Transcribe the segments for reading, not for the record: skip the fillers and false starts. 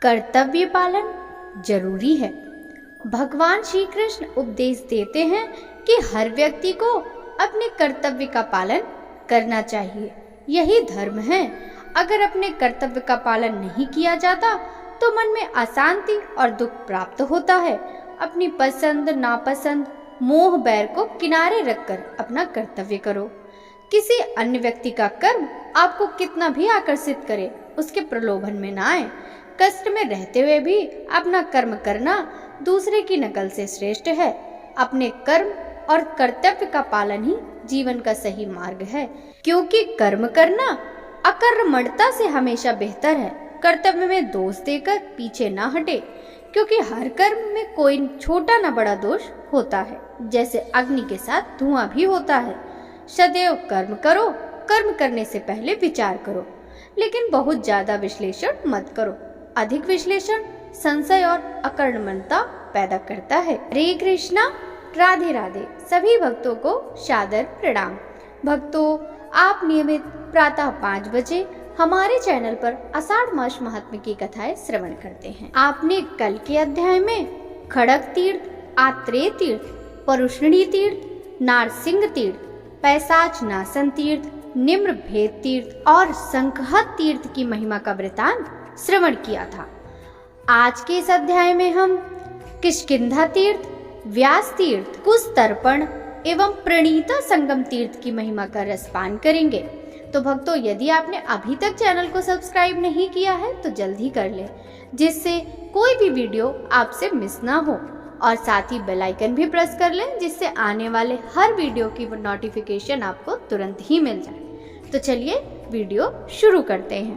कर्तव्य पालन जरूरी है। भगवान श्री कृष्ण उपदेश देते हैं कि हर व्यक्ति को अपने कर्तव्य का पालन करना चाहिए, यही धर्म है। अगर अपने कर्तव्य का पालन नहीं किया जाता तो मन में अशांति और दुख प्राप्त होता है। अपनी पसंद नापसंद मोह बैर को किनारे रखकर अपना कर्तव्य करो। किसी अन्य व्यक्ति का कर्म आपको कितना भी आकर्षित करे, उसके प्रलोभन में ना आए। कष्ट में रहते हुए भी अपना कर्म करना दूसरे की नकल से श्रेष्ठ है। अपने कर्म और कर्तव्य का पालन ही जीवन का सही मार्ग है, क्योंकि कर्म करना अकर्मण्यता से हमेशा बेहतर है। कर्तव्य में दोष देकर पीछे ना हटे, क्योंकि हर कर्म में कोई छोटा न बड़ा दोष होता है। जैसे अग्नि के साथ धुआं भी होता है। सदैव कर्म करो, कर्म करने से पहले विचार करो, लेकिन बहुत ज्यादा विश्लेषण मत करो। अधिक विश्लेषण संशय और अकर्मण्यता पैदा करता है। हरे कृष्णा, राधे राधे। सभी भक्तों को सादर प्रणाम। भक्तों, आप नियमित प्रातः 5 बजे हमारे चैनल पर आषाढ़ मास महात्म्य की कथाएं श्रवण करते हैं। आपने कल के अध्याय में खड़ग तीर्थ, आत्रेय तीर्थ, परुष्णी तीर्थ, नारसिंह तीर्थ, पैसाच नासन तीर्थ, निम्र भेद तीर्थ और संखहत तीर्थ की महिमा का वृतांत श्रवण किया था। आज के इस अध्याय में हम किष्किंधा तीर्थ, व्यास तीर्थ, कुशतर्पण एवं प्रणीता संगम तीर्थ की महिमा का रसपान करेंगे। तो भक्तों, यदि आपने अभी तक चैनल को सब्सक्राइब नहीं किया है तो जल्दी कर लें, जिससे कोई भी वीडियो आपसे मिस ना हो, और साथ ही बेल आइकन भी प्रेस कर लें, जिससे आने वाले हर वीडियो की नोटिफिकेशन आपको तुरंत ही मिल जाए। तो चलिए वीडियो शुरू करते हैं।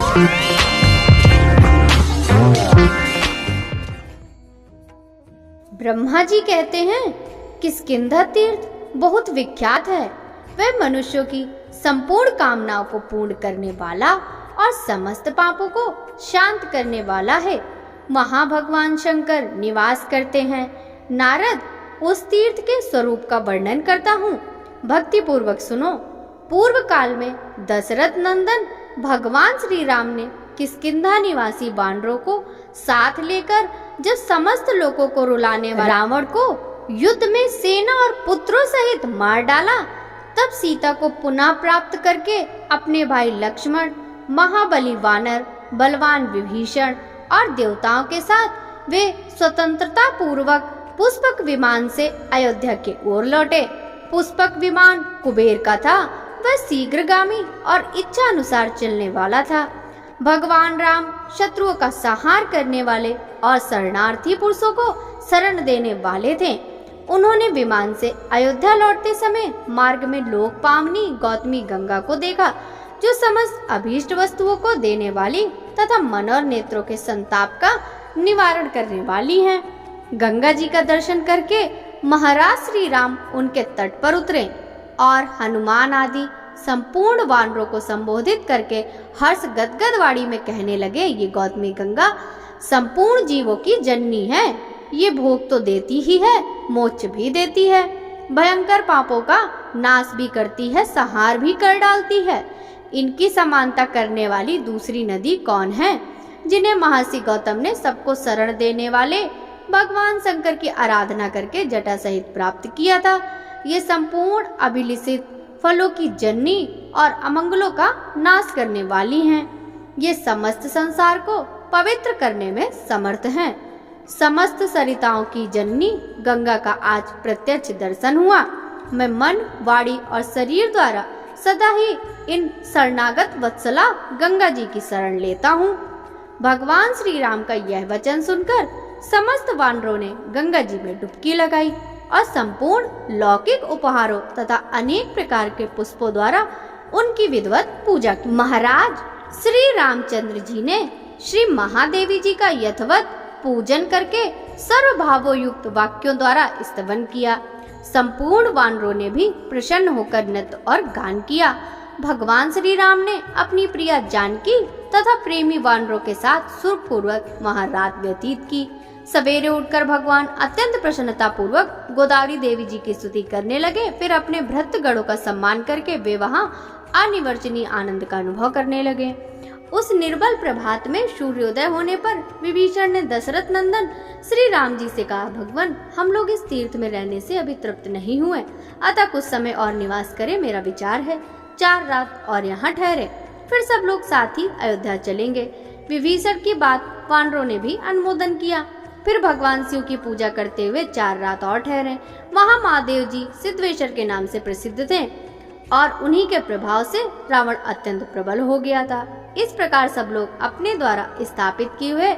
ब्रह्मा जी कहते हैं किष्किंधा तीर्थ बहुत विख्यात है। वह मनुष्यों की संपूर्ण कामनाओं को पूर्ण करने वाला और समस्त पापों को शांत करने वाला है। वहाँ भगवान शंकर निवास करते हैं। नारद उस तीर्थ के स्वरूप का वर्णन करता हूँ, भक्ति पूर्वक सुनो। पूर्व काल में दशरथ नंदन भगवान श्री राम ने किष्किंधा निवासी वानरों को साथ लेकर जब समस्त लोगों को रुलाने वाले रावण को युद्ध में सेना और पुत्रों सहित मार डाला, तब सीता को पुनः प्राप्त करके अपने भाई लक्ष्मण, महाबली वानर, बलवान विभीषण और देवताओं के साथ वे स्वतंत्रता पूर्वक पुष्पक विमान से अयोध्या के ओर लौटे। पुष्पक विमान कुबेर का था। वह शीघ्रगामी और इच्छा अनुसार चलने वाला था। भगवान राम शत्रुओं का संहार करने वाले और शरणार्थी पुरुषों को शरण देने वाले थे। उन्होंने विमान से अयोध्या लौटते समय मार्ग में लोक पावनी गौतमी गंगा को देखा, जो समस्त अभीष्ट वस्तुओं को देने वाली तथा मन और नेत्रों के संताप का निवारण करने वाली हैं। गंगा जी का दर्शन करके महाराज श्री राम उनके तट पर उतरे और हनुमान आदि संपूर्ण वानरों को संबोधित करके हर्ष गदगद वाणी में कहने लगे, ये गौतमी गंगा संपूर्ण जीवों की जननी है। ये भोग तो देती ही है, मोक्ष भी देती है, भयंकर पापों का नाश भी करती है, संहार भी कर डालती है। इनकी समानता करने वाली दूसरी नदी कौन है, जिन्हें महर्षि गौतम ने सबको शरण देने वाले भगवान शंकर की आराधना करके जटा सहित प्राप्त किया था। ये संपूर्ण अभिलिषित फलों की जननी और अमंगलों का नाश करने वाली हैं। ये समस्त संसार को पवित्र करने में समर्थ हैं। समस्त सरिताओं की जननी गंगा का आज प्रत्यक्ष दर्शन हुआ। मैं मन, वाणी और शरीर द्वारा सदा ही इन शरणागत वत्सला गंगा जी की शरण लेता हूँ। भगवान श्री राम का यह वचन सुनकर समस्त वानरों ने गंगा जी में डुबकी लगाई और संपूर्ण लौकिक उपहारों तथा अनेक प्रकार के पुष्पों द्वारा उनकी विधिवत पूजा की। महाराज श्री रामचंद्र जी ने श्री महादेवी जी का यथवत पूजन करके सर्व भावों युक्त वाक्यों द्वारा स्तवन किया। संपूर्ण वानरों ने भी प्रसन्न होकर नृत्य और गान किया। भगवान श्री राम ने अपनी प्रिया जानकी तथा प्रेमी वानरों के साथ सुखपूर्वक महारात व्यतीत की। सवेरे उठकर भगवान अत्यंत प्रसन्नता पूर्वक गोदावरी देवी जी की स्तुति करने लगे। फिर अपने भृत्यगणों का सम्मान करके वे वहां अनिवर्चनीय आनंद का अनुभव करने लगे उस निर्बल प्रभात में सूर्योदय होने पर विभीषण ने दशरथ नंदन श्री राम जी से कहा, भगवान, हम लोग इस तीर्थ में रहने से अभी तृप्त नहीं हुए, अतः कुछ समय और निवास करें, मेरा विचार है 4 रात और यहाँ ठहरे, फिर सब लोग साथ ही अयोध्या चलेंगे। विभीषण की बात वानरों ने भी अनुमोदन किया। फिर भगवान शिव की पूजा करते हुए 4 रात और ठहरे। वहाँ महादेव जी सिद्धेश्वर के नाम से प्रसिद्ध थे और उन्हीं के प्रभाव से रावण अत्यंत प्रबल हो गया था। इस प्रकार सब लोग अपने द्वारा स्थापित किए हुए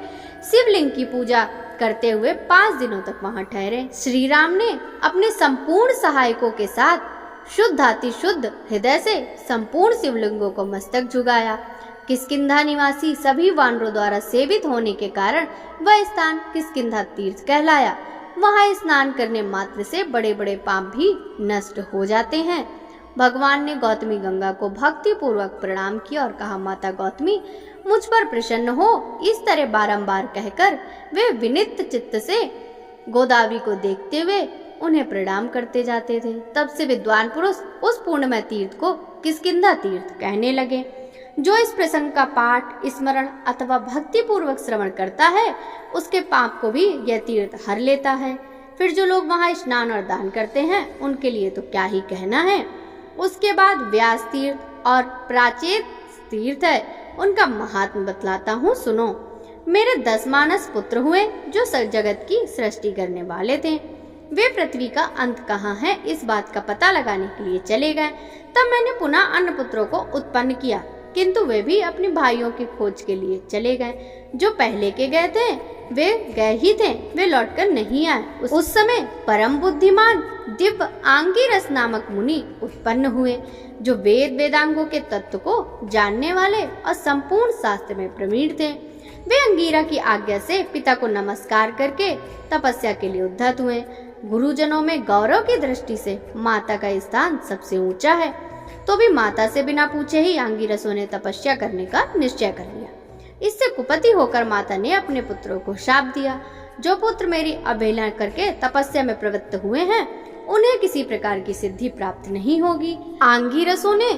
शिवलिंग की पूजा करते हुए 5 दिनों तक वहां ठहरे। श्री राम ने अपने संपूर्ण सहायकों के साथ शुद्धाति शुद्ध हृदय से संपूर्ण शिवलिंगों को मस्तक झुकाया। किष्किंधा निवासी सभी वानरों द्वारा सेवित होने के कारण वह स्थान किष्किंधा तीर्थ कहलाया। वहां स्नान करने मात्र से बड़े बड़े पाप भी नष्ट हो जाते हैं। भगवान ने गौतमी गंगा को भक्ति पूर्वक प्रणाम किया और कहा, माता गौतमी, मुझ पर प्रसन्न हो। इस तरह बारंबार कहकर वे विनित चित्त से गोदावरी को देखते हुए उन्हें प्रणाम करते जाते थे। तब से विद्वान पुरुष उस पूर्णमय तीर्थ को किष्किंधा तीर्थ कहने लगे। जो इस प्रसंग का पाठ, स्मरण अथवा भक्ति पूर्वक श्रवण करता है, उसके पाप को भी यह तीर्थ हर लेता है। फिर जो लोग वहां स्नान और दान करते हैं, उनके लिए तो क्या ही कहना है। उसके बाद व्यास तीर्थ और प्राचेत तीर्थ है, उनका महात्म बतलाता हूँ, सुनो। मेरे 10 मानस पुत्र हुए जो जगत की सृष्टि करने वाले थे। वे पृथ्वी का अंत कहाँ है, इस बात का पता लगाने के लिए चले गए। तब मैंने पुनः अन्य पुत्रों को उत्पन्न किया, किंतु वे भी अपने भाइयों की खोज के लिए चले गए। जो पहले के गए थे वे गए ही थे, वे लौटकर नहीं आए। उस समय परम बुद्धिमान दिव्य आंगिरस नामक मुनि उत्पन्न हुए, जो वेद वेदांगों के तत्व को जानने वाले और संपूर्ण शास्त्र में प्रवीण थे। वे अंगीरा की आज्ञा से पिता को नमस्कार करके तपस्या के लिए उद्धत हुए। गुरुजनों में गौरव की दृष्टि से माता का स्थान सबसे ऊंचा है, तो भी माता से बिना पूछे ही आंगिरसों ने तपस्या करने का निश्चय कर लिया। इससे कुपति होकर माता ने अपने पुत्रों को शाप दिया, जो पुत्र मेरी अवहेलना करके तपस्या में प्रवृत्त हुए हैं, उन्हें किसी प्रकार की सिद्धि प्राप्त नहीं होगी। आंगिरसों ने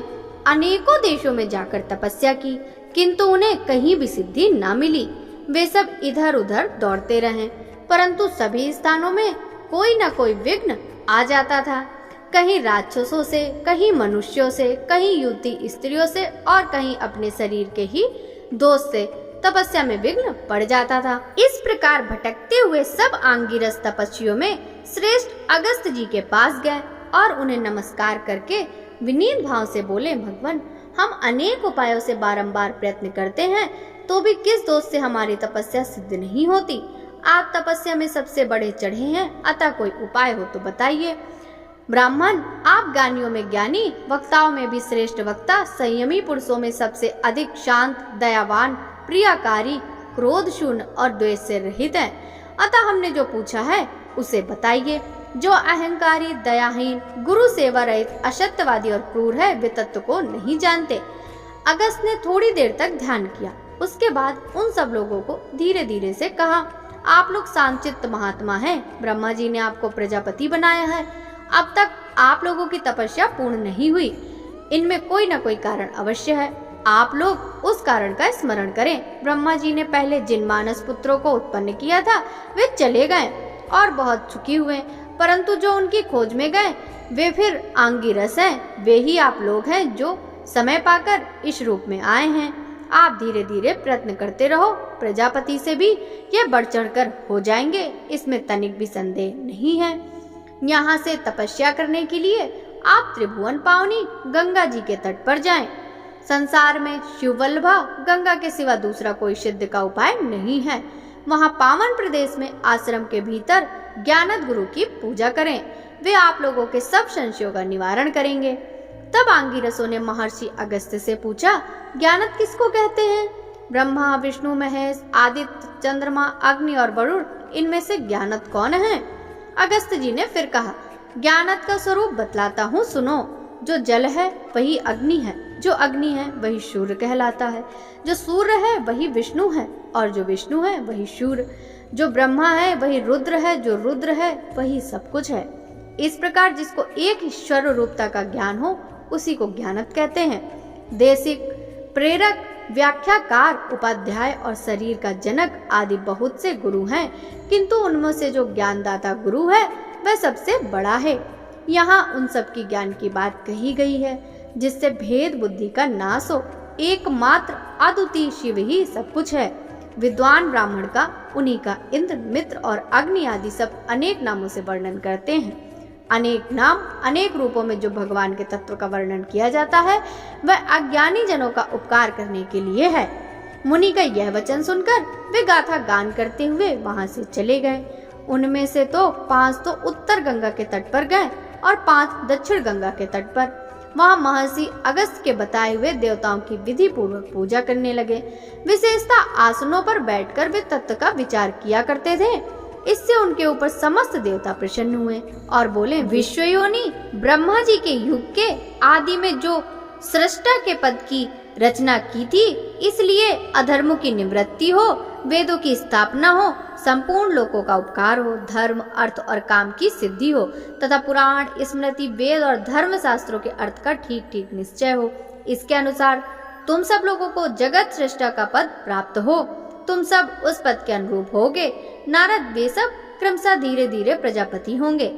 अनेकों देशों में जाकर तपस्या की, किंतु उन्हें कहीं भी सिद्धि न मिली। वे सब इधर उधर दौड़ते रहे, परंतु सभी स्थानों में कोई न कोई विघ्न आ जाता था। कहीं राक्षसों से, कहीं मनुष्यों से, कहीं युवती स्त्रियों से और कहीं अपने शरीर के ही दोष से तपस्या में विघ्न पड़ जाता था। इस प्रकार भटकते हुए सब आंगिरस तपस्वियों में श्रेष्ठ अगस्त जी के पास गए और उन्हें नमस्कार करके विनीत भाव से बोले, भगवान, हम अनेक उपायों से बारंबार प्रयत्न करते हैं, तो भी किस दोष से हमारी तपस्या सिद्ध नहीं होती। आप तपस्या में सबसे बड़े चढ़े हैं, अतः कोई उपाय हो तो बताइए। ब्राह्मण, आप ज्ञानियों में ज्ञानी, वक्ताओं में भी श्रेष्ठ वक्ता, संयमी पुरुषों में सबसे अधिक शांत, दयावान, प्रियकारी, क्रोध शून्य और द्वेष से रहित है। अतः हमने जो पूछा है उसे बताइए। जो अहंकारी, दयाहीन, गुरु सेवा रहित, असत्यवादी और क्रूर है, वे तत्व को नहीं जानते। अगस्त ने थोड़ी देर तक ध्यान किया, उसके बाद उन सब लोगों को धीरे धीरे से कहा, आप लोग शांतचित्त महात्मा हैं। ब्रह्मा जी ने आपको प्रजापति बनाया है। अब तक आप लोगों की तपस्या पूर्ण नहीं हुई, इनमें कोई न कोई कारण अवश्य है। आप लोग उस कारण का स्मरण करें। ब्रह्मा जी ने पहले जिन मानस पुत्रों को उत्पन्न किया था वे चले गए और बहुत सुखी हुए, परंतु जो उनकी खोज में गए वे फिर आंगिरस हैं। वे ही आप लोग हैं जो समय पाकर इस रूप में आए हैं। आप धीरे धीरे प्रयत्न करते रहो, प्रजापति से भी ये बढ़ चढ़कर हो जाएंगे, इसमें तनिक भी संदेह नहीं है। यहाँ से तपस्या करने के लिए आप त्रिभुवन पावनी गंगा जी के तट पर जाएं। संसार में शिववल्लभा गंगा के सिवा दूसरा कोई सिद्ध का उपाय नहीं है। वहाँ पावन प्रदेश में आश्रम के भीतर ज्ञानद गुरु की पूजा करें, वे आप लोगों के सब संशयों का निवारण करेंगे। तब आंगिरसों ने महर्षि अगस्त्य से पूछा, ज्ञानद किसको कहते हैं? ब्रह्मा, विष्णु, महेश, आदित्य, चंद्रमा, अग्नि और वरुण, इनमें से ज्ञानद कौन है? अगस्त्य जी ने फिर कहा, ज्ञानद का स्वरूप बतलाता हूँ, सुनो। जो जल है वही अग्नि है, जो अग्नि है वही सूर्य कहलाता है, जो सूर्य है वही विष्णु है, और जो विष्णु है वही सूर्य, जो ब्रह्मा है वही रुद्र है, जो रुद्र है वही सब कुछ है। इस प्रकार जिसको एक ईश्वर रूपता का ज्ञान हो उसी को ज्ञानद कहते हैं। देशिक, प्रेरक, व्याख्याकार, उपाध्याय और शरीर का जनक आदि बहुत से गुरु हैं, किंतु उनमें से जो ज्ञानदाता गुरु है वह सबसे बड़ा है। यहाँ उन सब की ज्ञान की बात कही गई है जिससे भेद बुद्धि का नाश हो। एकमात्र अद्वितीय शिव ही सब कुछ है। विद्वान ब्राह्मण का उन्हीं का इंद्र, मित्र और अग्नि आदि सब अनेक नामों से वर्णन करते हैं। अनेक नाम अनेक रूपों में जो भगवान के तत्व का वर्णन किया जाता है वह अज्ञानी जनों का उपकार करने के लिए है। मुनि का यह वचन सुनकर वे गाथा गान करते हुए वहां से चले गए। उनमें से तो 5 तो उत्तर गंगा के तट पर गए और 5 दक्षिण गंगा के तट पर। वहां महर्षि अगस्त्य के बताए हुए देवताओं की विधि पूर्वक पूजा करने लगे। विशेषता आसनों पर बैठकर वे तत्व का विचार किया करते थे। इससे उनके ऊपर समस्त देवता प्रसन्न हुए और बोले, विश्वयोनि ब्रह्मा जी के युग के आदि में जो सृष्टा के पद की रचना की थी, इसलिए अधर्मों की निवृत्ति हो, वेदों की स्थापना हो, संपूर्ण लोकों का उपकार हो, धर्म, अर्थ और काम की सिद्धि हो तथा पुराण, स्मृति, वेद और धर्म शास्त्रों के अर्थ का ठीक ठीक निश्चय हो। इसके अनुसार तुम सब लोगों को जगत सृष्टा का पद प्राप्त हो। तुम सब उस पद के अनुरूप होगे। नारद वे सब क्रमशः धीरे धीरे प्रजापति होंगे।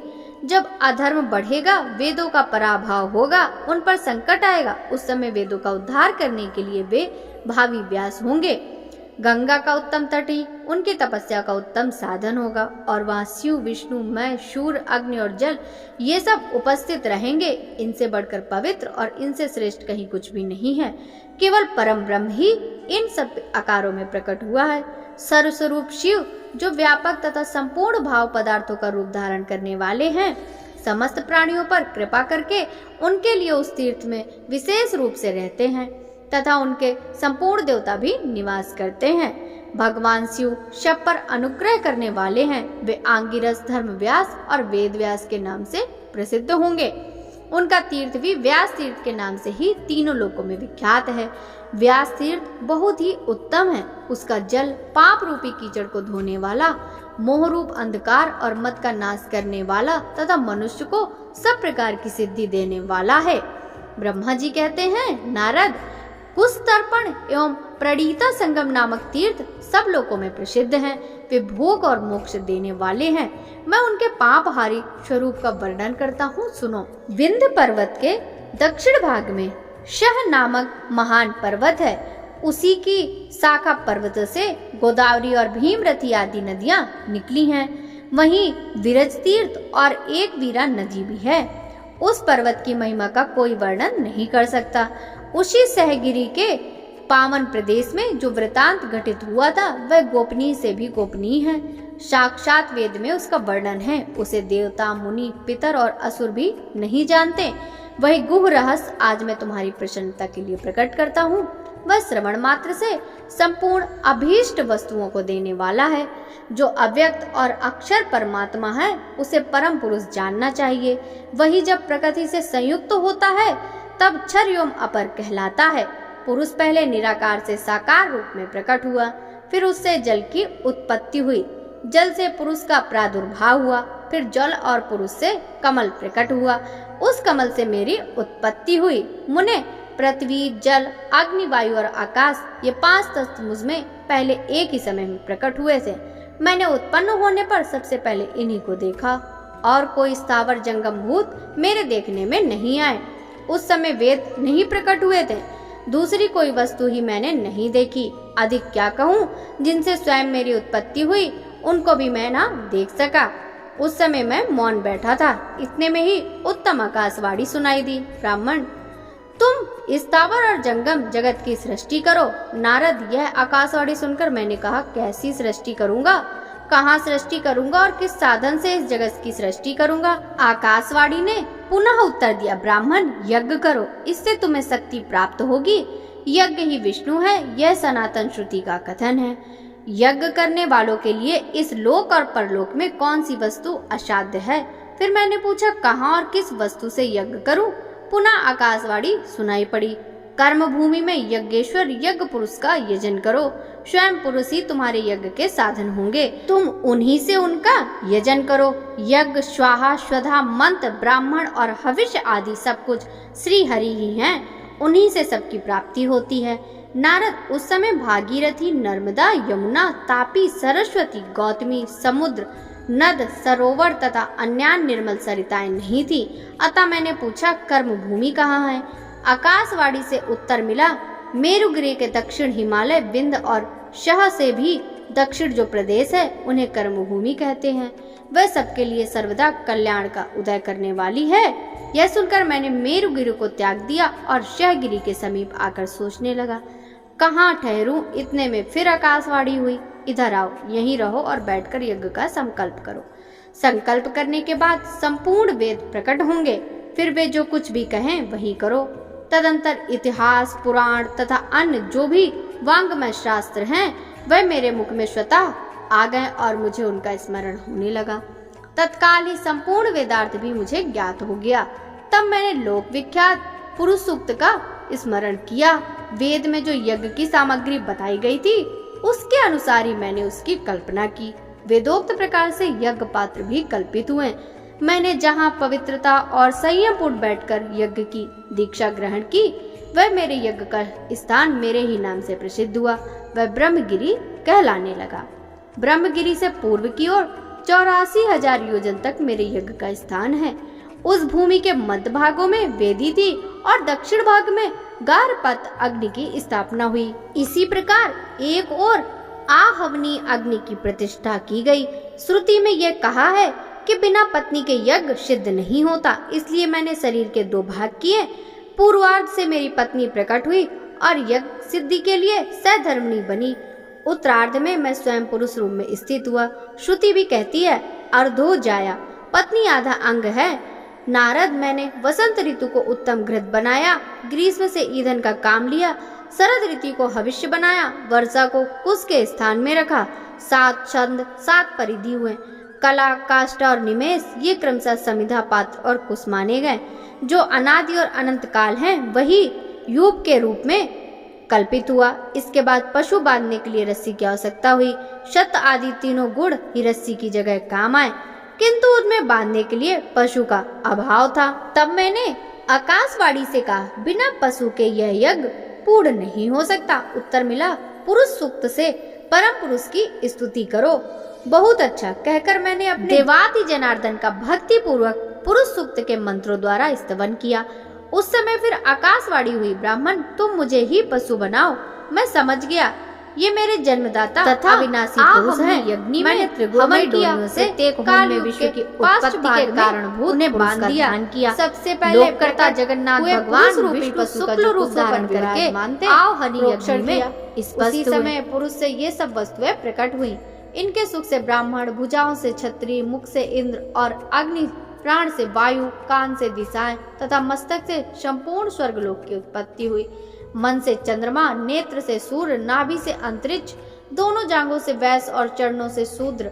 जब अधर्म बढ़ेगा, वेदों का पराभाव होगा, उन पर संकट आएगा, उस समय वेदों का उद्धार करने के लिए वे भावी व्यास होंगे। गंगा का उत्तम तट ही उनकी तपस्या का उत्तम साधन होगा और वहाँ शिव, विष्णु, मैं, सूर्य, अग्नि और जल ये सब उपस्थित रहेंगे। इनसे बढ़कर पवित्र और इनसे श्रेष्ठ कहीं कुछ भी नहीं है। केवल परम ब्रह्म ही इन सब आकारों में प्रकट हुआ है। सर्वस्वरूप शिव जो व्यापक तथा संपूर्ण भाव पदार्थों का रूप धारण करने वाले हैं, समस्त प्राणियों पर कृपा करके उनके लिए उस तीर्थ में विशेष रूप से रहते हैं तथा उनके संपूर्ण देवता भी निवास करते हैं। भगवान शिव सब पर अनुग्रह करने वाले हैं। वे आंगिरस, धर्मव्यास और वेद व्यास के नाम से प्रसिद्ध होंगे। उनका तीर्थ भी व्यास तीर्थ के नाम से ही तीनों लोकों में विख्यात है। व्यास तीर्थ बहुत ही उत्तम है। उसका जल पाप रूपी कीचड़ को धोने वाला, मोह रूप अंधकार और मत का नाश करने वाला तथा मनुष्य को सब प्रकार की सिद्धि देने वाला है। ब्रह्मा जी कहते हैं, नारद, कुस्तर्पण एवं प्रणीता संगम नामक तीर्थ सब लोकों में प्रसिद्ध हैं। वे भोग और मोक्ष देने वाले हैं। मैं उनके पापहारी स्वरूप का वर्णन करता हूँ, सुनो। विंध्य पर्वत के दक्षिण भाग में शह नामक महान पर्वत है। उसी की शाखा पर्वत से गोदावरी और भीमरथी आदि नदियां निकली हैं। वहीं विरज तीर्थ और एक वीरा नदी भी है। उस पर्वत की महिमा का कोई वर्णन नहीं कर सकता। उसी सहगिरी के पावन प्रदेश में जो वृतांत घटित हुआ था वह गोपनीय से भी गोपनीय है। साक्षात वेद में उसका वर्णन है। उसे देवता, मुनि, पितर और असुर भी नहीं जानते। वही गुह रहस्य आज मैं तुम्हारी प्रसन्नता के लिए प्रकट करता हूँ। वह श्रवण मात्र से संपूर्ण अभीष्ट वस्तुओं को देने वाला है। जो अव्यक्त और अक्षर परमात्मा है उसे परम पुरुष जानना चाहिए। वही जब प्रकृति से संयुक्त होता है तब क्षर एवं अपर कहलाता है। पुरुष पहले निराकार से साकार रूप में प्रकट हुआ, फिर उससे जल की उत्पत्ति हुई, जल से पुरुष का प्रादुर्भाव हुआ, फिर जल और पुरुष से कमल प्रकट हुआ, उस कमल से मेरी उत्पत्ति हुई। मुने, पृथ्वी, जल, अग्नि, वायु और आकाश ये 5 तत्व मुझ में पहले एक ही समय में प्रकट हुए थे। मैंने उत्पन्न होने पर सबसे पहले इन्हीं को देखा और कोई स्थावर जंगम भूत मेरे देखने में नहीं आए। उस समय वेद नहीं प्रकट हुए थे। दूसरी कोई वस्तु ही मैंने नहीं देखी। अधिक क्या कहूँ, जिनसे स्वयं मेरी उत्पत्ति हुई उनको भी मैं ना देख सका। उस समय मैं मौन बैठा था। इतने में ही उत्तम आकाशवाणी सुनाई दी, ब्राह्मण, तुम स्थावर और जंगम जगत की सृष्टि करो। नारद, यह आकाशवाणी सुनकर मैंने कहा, कैसी सृष्टि करूंगा, कहाँ सृष्टि करूंगा और किस साधन से इस जगत की सृष्टि करूंगा। आकाशवाणी ने पुनः उत्तर दिया, ब्राह्मण, यज्ञ करो, इससे तुम्हें शक्ति प्राप्त होगी। यज्ञ ही विष्णु है, यह सनातन श्रुति का कथन है। यज्ञ करने वालों के लिए इस लोक और परलोक में कौन सी वस्तु असाध्य है। फिर मैंने पूछा, कहाँ और किस वस्तु से यज्ञ करूं। पुनः आकाशवाणी सुनाई पड़ी, कर्म भूमि में यज्ञेश्वर यज्ञ पुरुष का यजन करो। स्वयं पुरुष ही तुम्हारे यज्ञ के साधन होंगे, तुम उन्हीं से उनका यजन करो। यज्ञ, स्वाहा, स्वधा, मंत्र, ब्राह्मण और हविष्य आदि सब कुछ श्री हरि ही हैं। उन्हीं से सबकी प्राप्ति होती है। नारद उस समय भागीरथी, नर्मदा, यमुना, तापी, सरस्वती, गौतमी, समुद्र, नद, सरोवर तथा अन्य निर्मल सरिताएं नहीं थी। अतः मैंने पूछा, कर्म भूमि कहाँ है? आकाशवाणी से उत्तर मिला, मेरुगिरी के दक्षिण हिमालय, विंध्य और शह से भी दक्षिण जो प्रदेश है उन्हें कर्मभूमि कहते हैं। वह सबके लिए सर्वदा कल्याण का उदय करने वाली है। यह सुनकर मैंने मेरुगिरी को त्याग दिया और शहगिरी के समीप आकर सोचने लगा, कहाँ ठहरूं? इतने में फिर आकाशवाणी हुई, इधर आओ, यहीं रहो और बैठकर यज्ञ का संकल्प करो। संकल्प करने के बाद संपूर्ण वेद प्रकट होंगे, फिर वे जो कुछ भी कहें वही करो। तदंतर इतिहास, पुराण तथा अन्य जो भी वांग्मय शास्त्र हैं वह मेरे मुख में स्वतः आ गए और मुझे उनका स्मरण होने लगा। तत्काल ही संपूर्ण वेदार्थ भी मुझे ज्ञात हो गया। तब मैंने लोक विख्यात पुरुष सूक्त का स्मरण किया। वेद में जो यज्ञ की सामग्री बताई गई थी उसके अनुसार ही मैंने उसकी कल्पना की। वेदोक्त प्रकार से यज्ञ पात्र भी कल्पित हुए। मैंने जहाँ पवित्रता और संयम पूर्ण बैठकर यज्ञ की दीक्षा ग्रहण की, वह मेरे यज्ञ का स्थान मेरे ही नाम से प्रसिद्ध हुआ। वह ब्रह्मगिरी कहलाने लगा। ब्रह्मगिरी से पूर्व की ओर 84,000 योजन तक मेरे यज्ञ का स्थान है। उस भूमि के मध्य भागों में वेदी थी और दक्षिण भाग में गारपत अग्नि की स्थापना हुई। इसी प्रकार एक ओर आहवनी अग्नि की प्रतिष्ठा की गई। श्रुति में यह कहा है कि बिना पत्नी के यज्ञ सिद्ध नहीं होता, इसलिए मैंने शरीर के 2 भाग किए। पूर्वार्ध से मेरी पत्नी प्रकट हुई और यज्ञ सिद्धि के लिए सहधर्मिणी बनी। उत्तरार्ध में मैं स्वयं पुरुष रूप में स्थित हुआ। श्रुति भी कहती है, अर्धो जाया, पत्नी आधा अंग है। नारद, मैंने वसंत ऋतु को उत्तम घृत बनाया, ग्रीष्म से ईंधन का काम लिया, शरद ऋतु को हविष्य बनाया, वर्षा को कुश के स्थान में रखा। 7 छंद, 7 परिधि हुए। कला, काष्ठा और निमेष ये क्रमशः समिधा, पात्र और कुश माने गए। जो अनादि और अनंत काल हैं वही यूप के रूप में कल्पित हुआ। इसके बाद पशु बांधने के लिए रस्सी की आवश्यकता हुई। शत आदि तीनों गुण ही रस्सी की जगह काम आए, किंतु उनमें बांधने के लिए पशु का अभाव था। तब मैंने आकाशवाणी से कहा, बिना पशु के यह यज्ञ पूर्ण नहीं हो सकता। उत्तर मिला, पुरुष सूक्त से परम पुरुष की स्तुति करो। बहुत अच्छा कहकर मैंने अपने देवादि जनार्दन का भक्ति पूर्वक पुरुष सूक्त के मंत्रों द्वारा स्तवन किया। उस समय फिर आकाशवाणी हुई, ब्राह्मण तुम मुझे ही पशु बनाओ। मैं समझ गया ये मेरे जन्मदाता तथा अविनाशी पुरुष हैं। यज्ञ मैंने त्रिगुणमय डोरियों से काल में विश्व की उत्पत्ति के कारणभूत उन्हें बांध दिया। सबसे पहले कर्ता जगन्नाथ भगवान रूपी पशु का रूप धारण करके आओ हरि यज्ञ में इसी समय पुरुष से ये सब वस्तुएं प्रकट हुई। इनके सुख से ब्राह्मण, भुजाओं से क्षत्रिय, मुख से इंद्र और अग्नि, प्राण से वायु, कान से दिशाएं तथा मस्तक से संपूर्ण स्वर्गलोक की उत्पत्ति हुई। मन से चंद्रमा, नेत्र से सूर्य, नाभि से अंतरिक्ष, दोनों जांघों से वैश्य और चरणों से शूद्र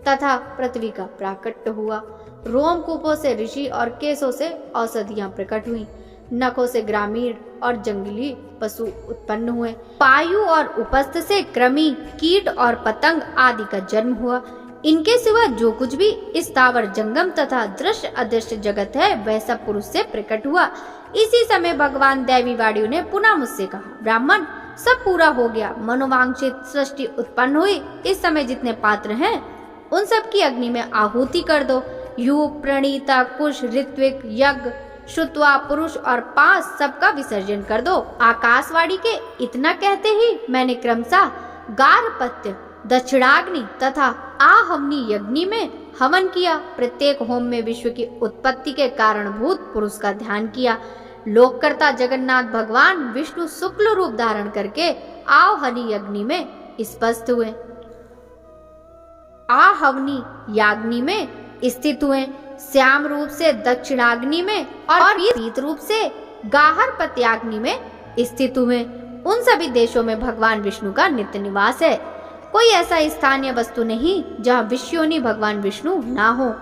तथा पृथ्वी का प्राकट्य हुआ। रोमकूपों से ऋषि और केशों से औषधियां प्रकट हुई। नखों से ग्रामीण और जंगली पशु उत्पन्न हुए। पायु और उपस्थ से कृमि, कीट और पतंग आदि का जन्म हुआ। इनके सिवा जो कुछ भी स्थावर जंगम तथा दृश्य अदृश्य जगत है वह सब पुरुष से प्रकट हुआ। इसी समय भगवान दैवी वाणियों ने पुनः मुझसे कहा, ब्राह्मण सब पूरा हो गया, मनोवांछित सृष्टि उत्पन्न हुई। इस समय जितने पात्र हैं उन सब की अग्नि में आहुति कर दो। यूप, प्रणीता, कुश, ऋत्विक, यज्ञ, श्रुत्वा, पुरुष और पास सबका विसर्जन कर दो। आकाशवाणी के इतना कहते ही मैंने क्रमशः गारपत्य, दक्षिणाग्नि तथा आहवनी यज्ञ में हवन किया। प्रत्येक होम में विश्व की उत्पत्ति के कारणभूत पुरुष का ध्यान किया। लोककर्ता जगन्नाथ भगवान विष्णु शुक्ल रूप धारण करके आहवनी यज्ञ में स्पष्ट हुए। आहवनी याग्नि में स्थित हुए। श्याम रूप से दक्षिणाग्नि में और पीत रूप से गाहरपत्याग्नि में स्थित हुए। उन सभी देशों में भगवान विष्णु का नित्य निवास है। कोई ऐसा स्थान या वस्तु नहीं जहाँ विश्वयोनि भगवान विष्णु ना हो।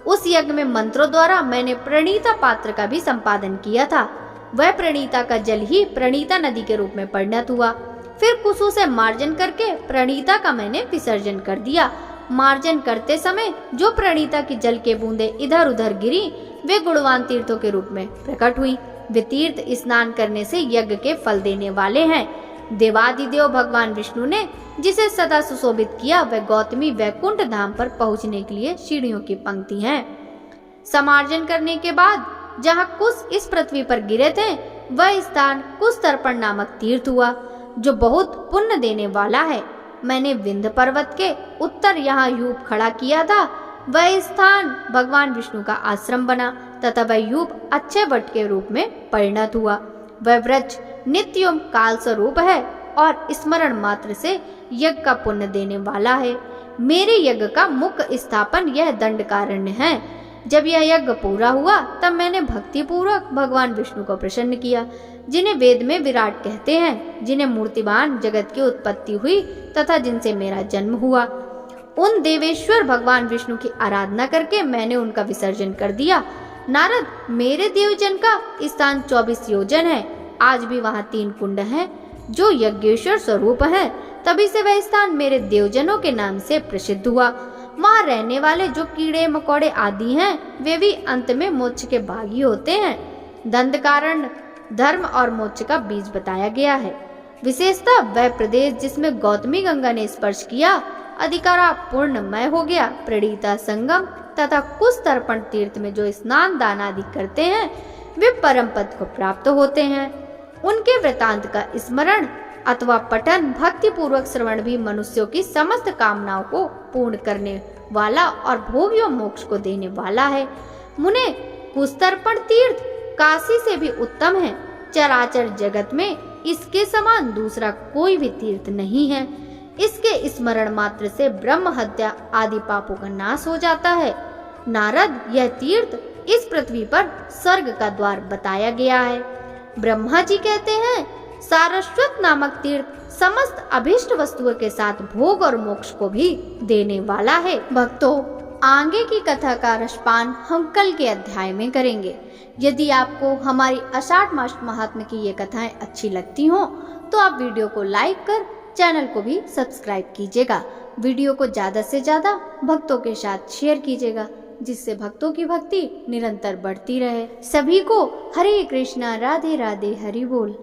उस यज्ञ में मंत्रों द्वारा मैंने प्रणीता पात्र का भी संपादन किया था। वह प्रणीता का जल ही प्रणीता नदी के रूप में परिणत हुआ। फिर कुसु से मार्जन करके प्रणीता का मैंने विसर्जन कर दिया। मार्जन करते समय जो प्रणीता की जल के बूंदे इधर उधर गिरी वे गुणवान तीर्थों के रूप में प्रकट हुई। वे तीर्थ स्नान करने से यज्ञ के फल देने वाले हैं। देवादिदेव भगवान विष्णु ने जिसे सदा सुशोभित किया वह गौतमी वैकुंठ धाम पर पहुंचने के लिए सीढ़ियों की पंक्ति है। समार्जन करने के बाद जहाँ कुश इस पृथ्वी पर गिरे थे वह स्थान कुश तर्पण नामक तीर्थ हुआ, जो बहुत पुण्य देने वाला है। मैंने विंध्य पर्वत के उत्तर यहाँ यूप खड़ा किया था। वह स्थान भगवान विष्णु का आश्रम बना तथा वह यूप अच्छे वट के रूप में परिणत हुआ। वह वृक्ष नित्यम काल स्वरूप है और स्मरण मात्र से यज्ञ का पुण्य देने वाला है। मेरे यज्ञ का मुख्य स्थापन यह दंडकारण्य है। जब यह यज्ञ पूरा हुआ तब मैंने भक्ति पूर्वक भगवान विष्णु को प्रसन्न किया, जिन्हें वेद में विराट कहते हैं, जिन्हें मूर्तिवान जगत की उत्पत्ति हुई तथा जिनसे मेरा जन्म हुआ। उन देवेश्वर भगवान विष्णु की आराधना करके मैंने उनका विसर्जन कर दिया। नारद, मेरे देवजन का स्थान 24 योजन है। आज भी वहाँ 3 कुंड हैं जो यज्ञेश्वर स्वरूप है। तभी से वह स्थान मेरे देवजनों के नाम से प्रसिद्ध हुआ। वहाँ रहने वाले जो कीड़े मकोड़े आदि हैं वे भी अंत में मोक्ष के भागी होते हैं। दंडकारण्य धर्म और मोक्ष का बीज बताया गया है। विशेषतः वह प्रदेश जिसमें गौतमी गंगा ने स्पर्श किया अधिकारा पूर्णमय हो गया। प्रणीता संगम तथा कुश तर्पण तीर्थ में जो स्नान दान आदि करते हैं वे परम पद को प्राप्त होते हैं। उनके वृतांत का स्मरण अथवा पठन भक्ति पूर्वक श्रवण भी मनुष्यों की समस्त कामनाओं को पूर्ण करने वाला और भोग्य मोक्ष को देने वाला है। मुने, कुश तर्पण तीर्थ काशी से भी उत्तम है। चराचर जगत में इसके समान दूसरा कोई भी तीर्थ नहीं है। इसके स्मरण मात्र से ब्रह्म हत्या आदि पापों का नाश हो जाता है। नारद, यह तीर्थ इस पृथ्वी पर स्वर्ग का द्वार बताया गया है। ब्रह्मा जी कहते हैं, सारस्वत नामक तीर्थ समस्त अभिष्ट वस्तुओं के साथ भोग और मोक्ष को भी देने वाला है। भक्तों, आगे की कथा का रसपान हम कल के अध्याय में करेंगे। यदि आपको हमारी आषाढ़ मास महात्म्य की ये कथाएं अच्छी लगती हों तो आप वीडियो को लाइक कर चैनल को भी सब्सक्राइब कीजिएगा। वीडियो को ज़्यादा से ज़्यादा भक्तों के साथ शेयर कीजिएगा, जिससे भक्तों की भक्ति निरंतर बढ़ती रहे। सभी को हरे कृष्णा, राधे राधे, हरि बोल।